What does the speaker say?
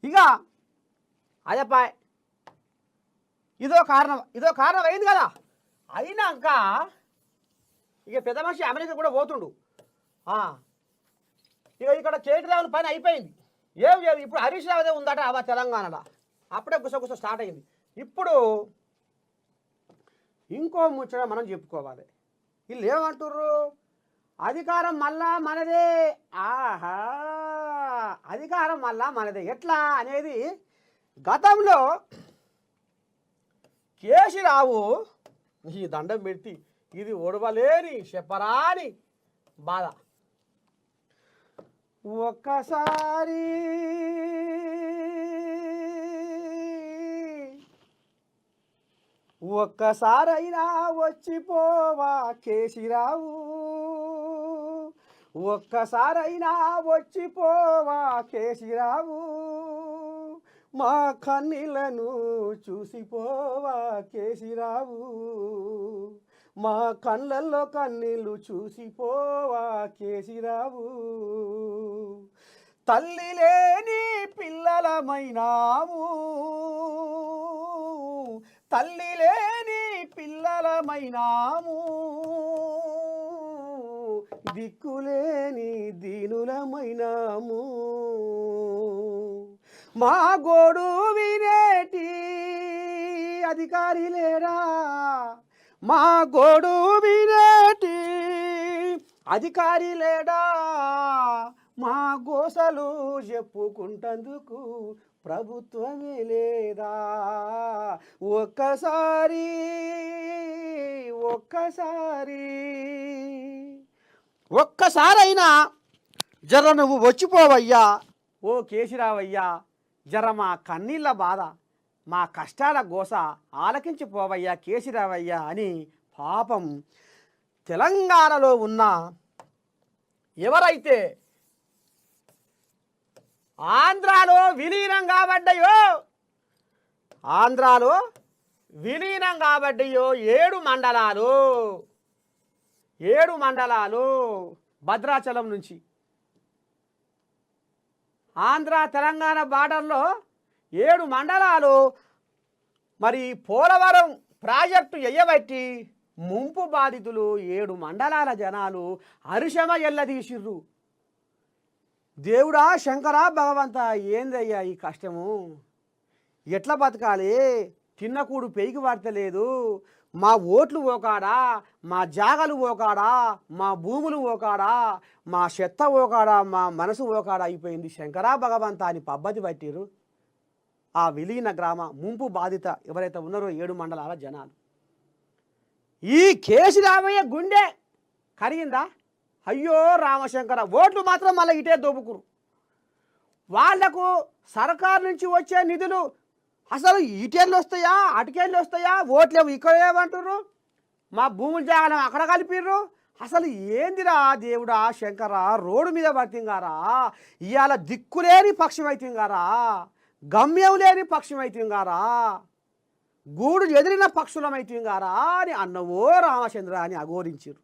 ఇక అదపాయ్ ఇదో కారణం అయింది కదా. అయినాక ఇక పెద్ద మనిషి అమెరికా కూడా పోతుండు. ఇక ఇక్కడ కేటీఆర్ పని అయిపోయింది. ఏం లేదు, ఇప్పుడు హరీష్ రావుదే ఉందట అవ తెలంగాణలో. అప్పుడే గుసగుస స్టార్ట్ అయింది. ఇప్పుడు ఇంకో ముచ్చట మనం చెప్పుకోవాలి. వీళ్ళు ఏమంటుర్రు, అధికారం మళ్ళా మనదే. ఆహా, అధికారం మళ్ళా మనదే ఎట్లా అనేది గతంలో కేసీరావు ఈ దండం పెట్టి ఇది ఓడవలేని చెప్పరాని బాధ. ఒక్కసారైనా వచ్చిపోవా కేసీరావు, ఒక్కసారైనా వచ్చిపోవా కేసీరావు, మా కన్నీళ్లను చూసిపోవా కేసీరావు, మా కళ్ళల్లో కన్నీళ్ళు చూసిపోవా కేసీరావు. తల్లి లేని పిల్లలమైనాము, తల్లి లేని పిల్లలమైనాము, దిక్కులేని దీనులమైనాము, మా గోడు వినేటి అధికారి లేరా, మా గోడు వినేటి అధికారి లేడా, మా గోసలు చెప్పుకుంటందుకు ప్రభుత్వమే లేదా. ఒక్కసారి ఒక్కసారైనా జర నువ్వు వచ్చిపోవయ్యా ఓ కేసీరావయ్యా, జర మా కన్నీళ్ళ బాధ మా కష్టాల గోస ఆలకించిపోవయ్యా కేసీరావయ్యా అని పాపం తెలంగాణలో ఉన్న ఎవరైతే ఆంధ్రాలో విలీనం కాబడ్డాయో, ఆంధ్రాలో విలీనం కాబడ్డాయో 7 మండలాలు భద్రాచలం నుంచి ఆంధ్ర తెలంగాణ బార్డర్లో 7 మండలాలు మరి పోలవరం ప్రాజెక్టు ఎయ్యబట్టి ముంపు బాధితులు 7 మండలాల జనాలు హర్షమ ఎల్లదీసిర్రు. దేవుడా శంకరా భగవంత ఏందయ్యా ఈ కష్టము, ఎట్లా బతకాలి, తిన్నకూడు పెయికి పడతలేదు, మా ఓట్లు ఓకాడా, మా జాగలు ఓకాడా, మా భూములు ఓకాడా, మా చెత్త ఓకాడా, మా మనసు ఓకాడా అయిపోయింది శంకరా భగవంత అని పద్ధతి పట్టిరు ఆ విలీన గ్రామ ముంపు బాధిత ఎవరైతే ఉన్నారో 7 మండలాల జనాలు. ఈ కేసీరామయ్య గుండె కరిగిందా? అయ్యో రామశంకర, ఓట్లు మాత్రం మళ్ళీ ఇటే దోపుకురు. వాళ్లకు సర్కారు నుంచి వచ్చే నిధులు అసలు ఇటేళ్ళు వస్తాయా అటుకేళ్ళు వస్తాయా, ఓట్లేవు ఇక్కడ ఏమంటారు, మా భూములు జాగాలం అక్కడ కలిపిర్రు. అసలు ఏందిరా దేవుడా శంకర, రోడ్డు మీద పడుతుంగారా, ఇవాళ దిక్కులేని పక్షం అవుతుంగారా, గమ్యం లేని పక్షం అవుతుంగారా, గూడు ఎదిరిన పక్షులమైతుంగారా అని అన్నవో రామచంద్ర అని అఘోరించారు.